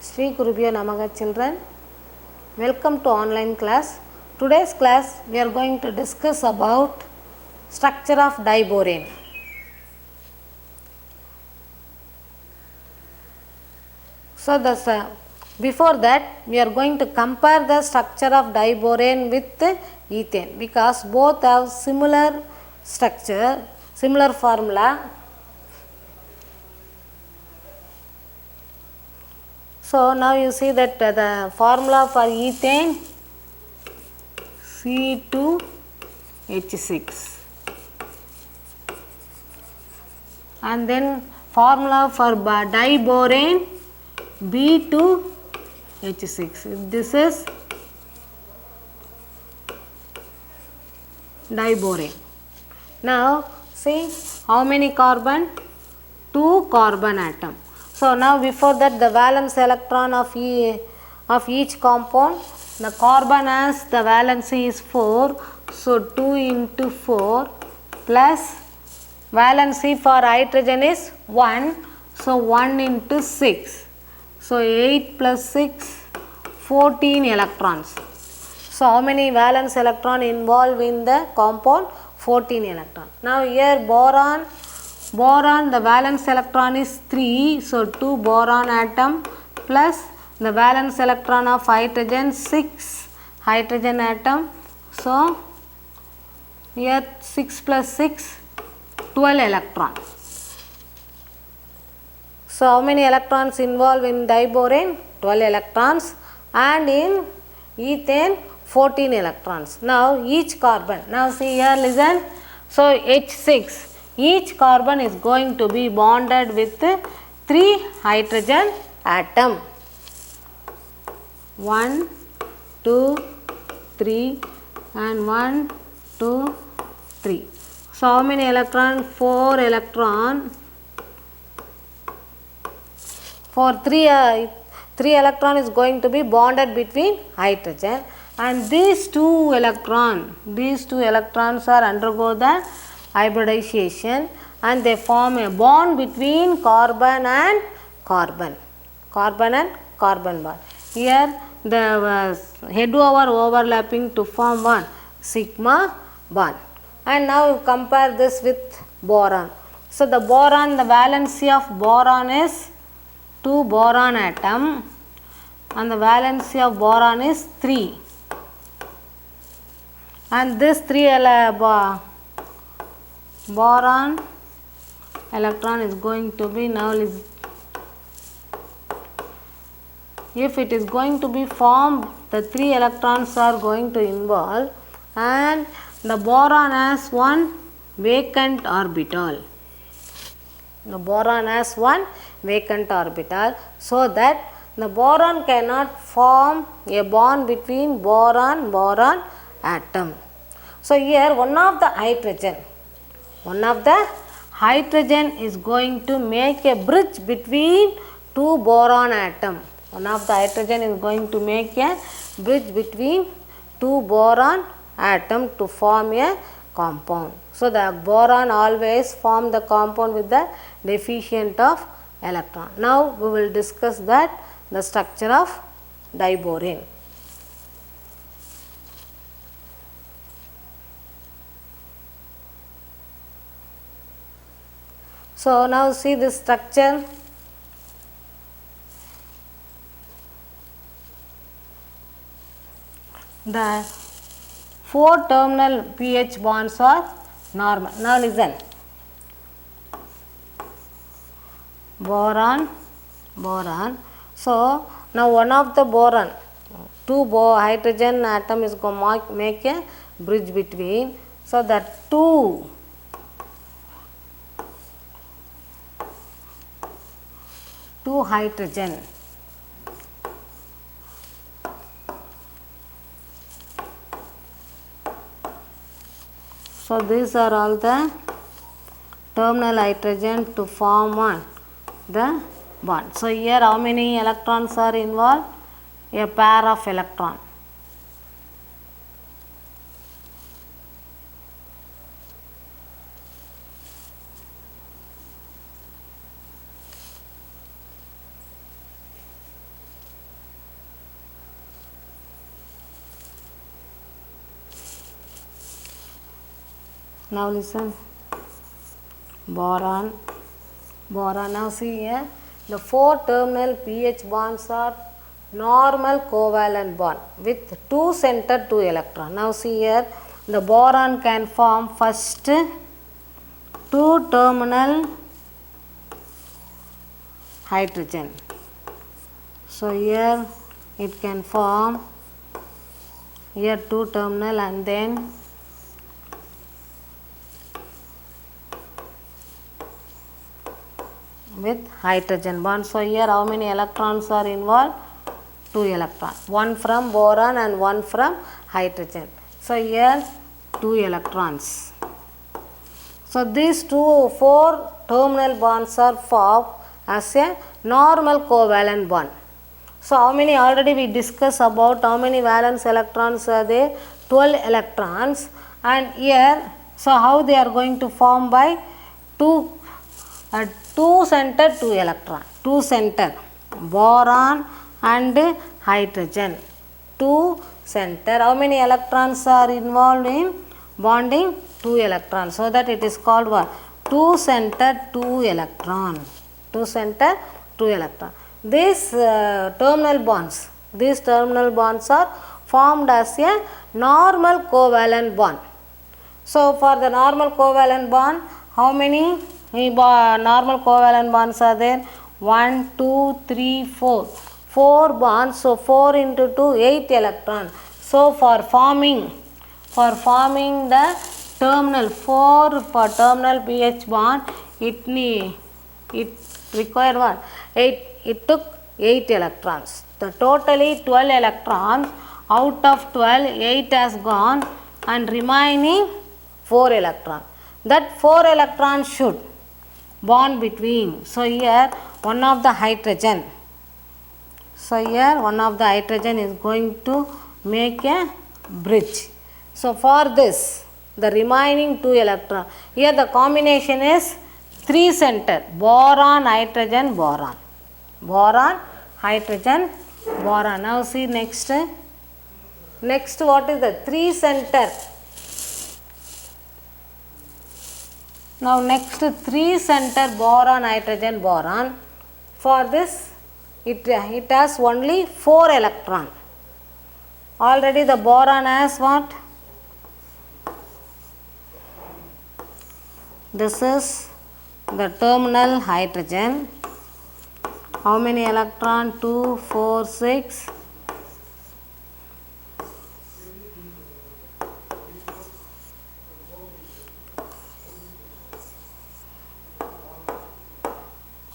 Sri Gurubhyo Namaha children. Welcome to online class. Today's class we are going to discuss about structure of diborane. So before that we are going to compare the structure of diborane with ethane because both have similar structure, similar formula. So now you see that the formula for ethane C2H6 and then formula for diborane B2H6. This is diborane. Now see how many carbon? 2 carbon atom. So now before that the valence electron of each compound, the carbon has the valency is 4, so 2 into 4 plus valency for hydrogen is 1, so 1 into 6, so 8 plus 6 14 electrons. So how many valence electron involved in the compound? 14 electron. Now here boron the valence electron is 3, so 2 boron atom plus the valence electron of hydrogen 6 hydrogen atom. So here 6 plus 6 12 electrons. So how many electrons involved in diborane? 12 electrons, and in ethane 14 electrons. Now each carbon, now see here, listen. So H6, each carbon is going to be bonded with 3 hydrogen atom. 1, 2, 3 and 1, 2, 3. So how many electron? 4 electron. For 3 electron is going to be bonded between hydrogen, and these two electrons are undergo the hybridization and they form a bond between carbon and carbon bond. Here the head over overlapping to form one sigma bond. And now compare this with boron. So the boron, the valency of boron is 2 boron atom and the valency of boron is 3, and this 3 boron electron is going to be, now if it is going to be formed, the 3 electrons are going to involve, and the boron has one vacant orbital. The boron has one vacant orbital, so that the boron cannot form a bond between boron atom. So here one of the hydrogen is going to make a bridge between 2 boron atom. One of the hydrogen is going to make a bridge between 2 boron atom to form a compound. So the boron always form the compound with the deficient of electron. Now we will discuss that, the structure of diborane. So now see this structure. The 4 terminal pH bonds are normal. Now listen. Boron. So now one of the boron, 2 hydrogen atom is going to make a bridge between. So that 2 hydrogen. So these are all the terminal hydrogen to form on the bond. So here how many electrons are involved? A pair of electron. Now listen. Boron. Boron. Now see here. The 4 terminal pH bonds are normal covalent bond with 2 center 2 electron. Now see here. The boron can form first 2 terminal hydrogen. So here it can form here 2 terminal and then with hydrogen bond. So here how many electrons are involved? 2 electrons. One from boron and one from hydrogen. So here 2 electrons. So these 4 terminal bonds are formed as a normal covalent bond. So how many already we discussed about how many valence electrons are there? 12 electrons. And here, so how they are going to form by 2 center 2 electron. 2 center boron and hydrogen. 2 center. How many electrons are involved in bonding? 2 electrons. So that it is called what? 2 center 2 electron. 2 center 2 electron. These terminal bonds are formed as a normal covalent bond. So for the normal covalent bond, how many normal covalent bonds are there? 1, 2, 3, 4. 4 bonds. So 4 into 2, 8 electrons. So for forming the terminal 4 for terminal pH bond, it required what? It took 8 electrons. The totally 12 electrons. Out of 12, 8 has gone and remaining 4 electrons. That 4 electrons should bond between. So here one of the hydrogen. So here one of the hydrogen is going to make a bridge. So for this, the remaining 2 electrons. Here the combination is 3 center. Boron, hydrogen, boron. Boron, hydrogen, boron. Now see next. Next what is the 3 center? Now next 3 center boron, hydrogen, boron. For this it has only 4 electron. Already the boron has what? This is the terminal hydrogen. How many electron? 2, 4, 6.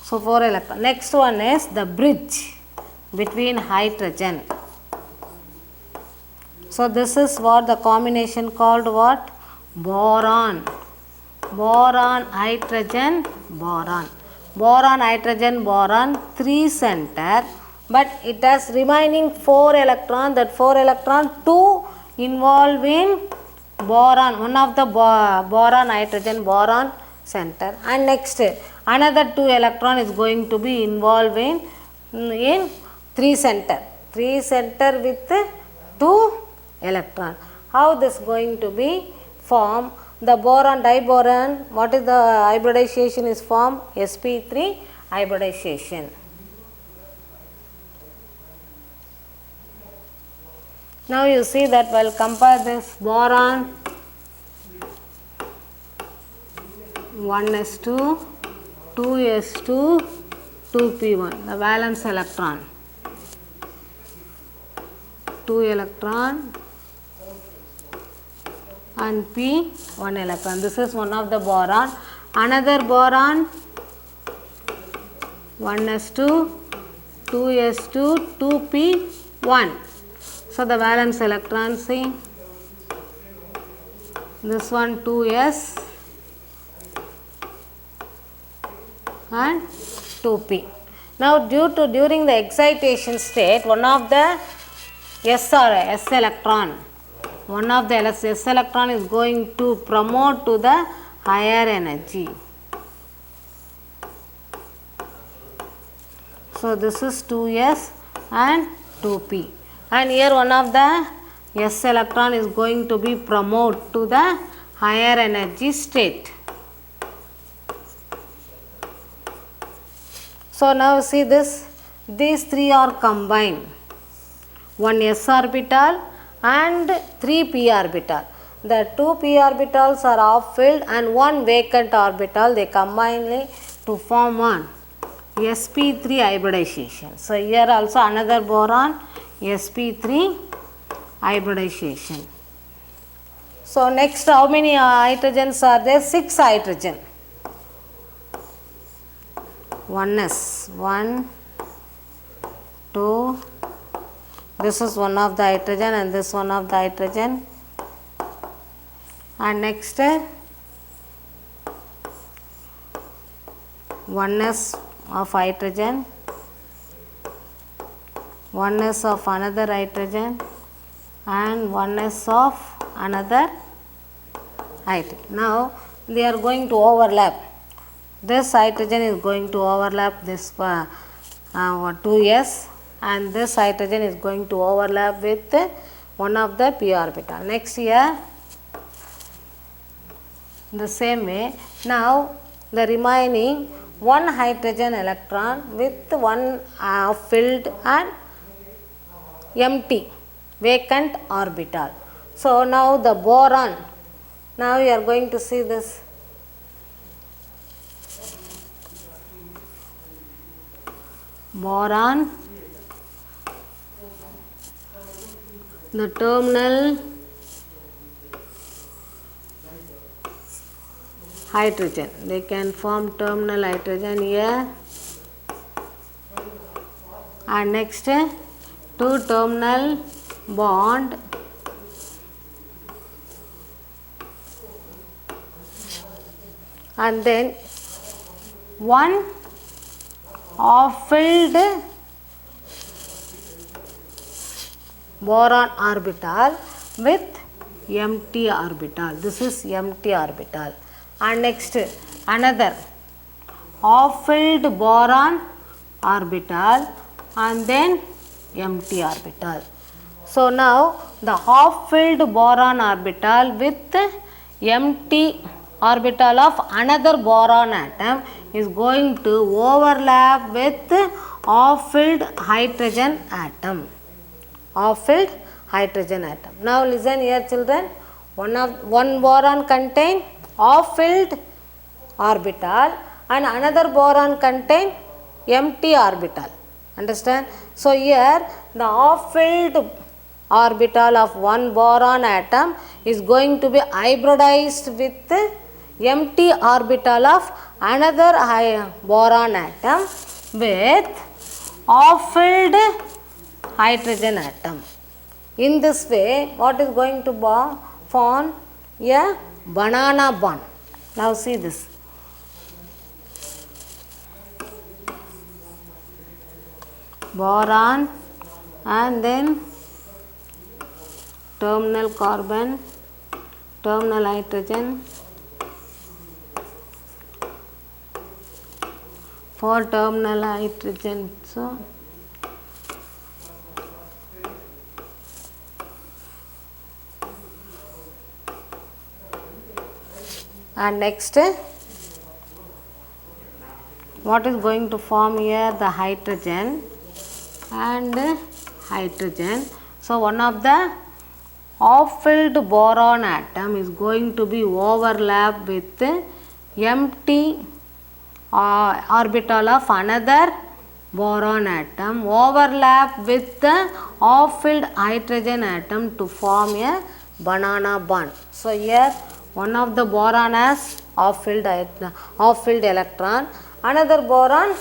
So 4 electrons. Next one is the bridge between hydrogen. So this is what the combination called what? Boron. Boron, hydrogen, boron. Boron, hydrogen, boron, 3 center, but it has remaining 4 electron. That 4 electron, 2 involved in boron, one of the boron, hydrogen, boron center, and next another 2 electron is going to be involved in 3 center. 3 center with 2 electron. How this going to be formed? The boron diboron, what is the hybridization is formed? sp3 hybridization. Now you see that while compare this boron 1s2, 2s2, 2p1, the valence electron, 2 electron and p 1 electron. This is one of the boron. Another boron 1s2, 2s2, 2p1. So the valence electron, see this one 2s and 2p. Now during the excitation state, one of the s electron, one of the s electron is going to promote to the higher energy. So this is 2s and 2p, and here one of the s electron is going to be promote to the higher energy state. So now see this, these three are combined, one s orbital and 3 p orbital. The 2 p orbitals are off filled and one vacant orbital, they combine to form one sp3 hybridization. So here also another boron, sp3 hybridization. So next, how many hydrogens are there? 6 hydrogen. 1s, 1, 2, this is one of the hydrogen and this one of the hydrogen. And next, 1s of hydrogen, 1s of another hydrogen and 1s of another hydrogen. Now they are going to overlap. This hydrogen is going to overlap this 2s and this hydrogen is going to overlap with one of the p orbital. Next here, the same way, now the remaining one hydrogen electron with one filled and empty vacant orbital. So now the boron, now you are going to see this. Boron, the terminal hydrogen, they can form terminal hydrogen here, and next 2 terminal bond and then one off-filled boron orbital with empty orbital. This is empty orbital. And next another off-filled boron orbital and then empty orbital. So now the off-filled boron orbital with empty orbital of another boron atom is going to overlap with off-filled hydrogen atom. Off-filled hydrogen atom. Now listen here children, one boron contain off-filled orbital and another boron contain empty orbital. Understand? So here the off-filled orbital of one boron atom is going to be hybridized with empty orbital of another boron atom with off-filled hydrogen atom. In this way, what is going to form? A banana bond. Now see this. Boron and then terminal carbon, terminal hydrogen, 4 terminal hydrogen. So and next what is going to form here? The hydrogen and hydrogen. So one of the off-filled boron atom is going to be overlapped with empty orbital of another boron atom, overlap with the off-filled hydrogen atom to form a banana bond. So here one of the boron has off-filled electron, another boron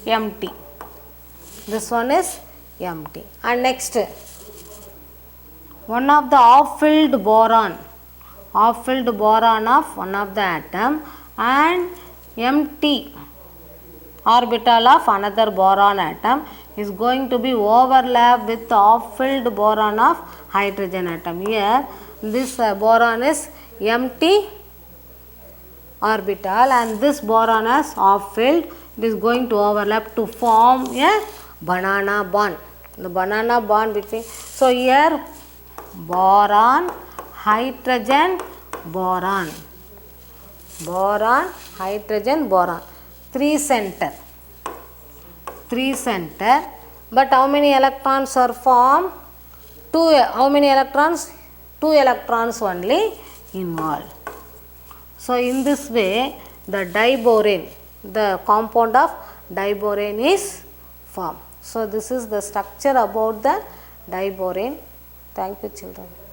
empty. This one is empty. And next one of the off-filled boron of one of the atom and empty orbital of another boron atom is going to be overlapped with the off-filled boron of hydrogen atom. Here this boron is empty orbital and this boron is off-filled. It is going to overlap to form a banana bond. The banana bond between, so here boron, hydrogen, boron. Boron, hydrogen, boron. 3 center. 3 center. But how many electrons are formed? 2. How many electrons? 2 electrons only involved. So in this way, the diborane, the compound of diborane is formed. So this is the structure about the diborane. Thank you, children.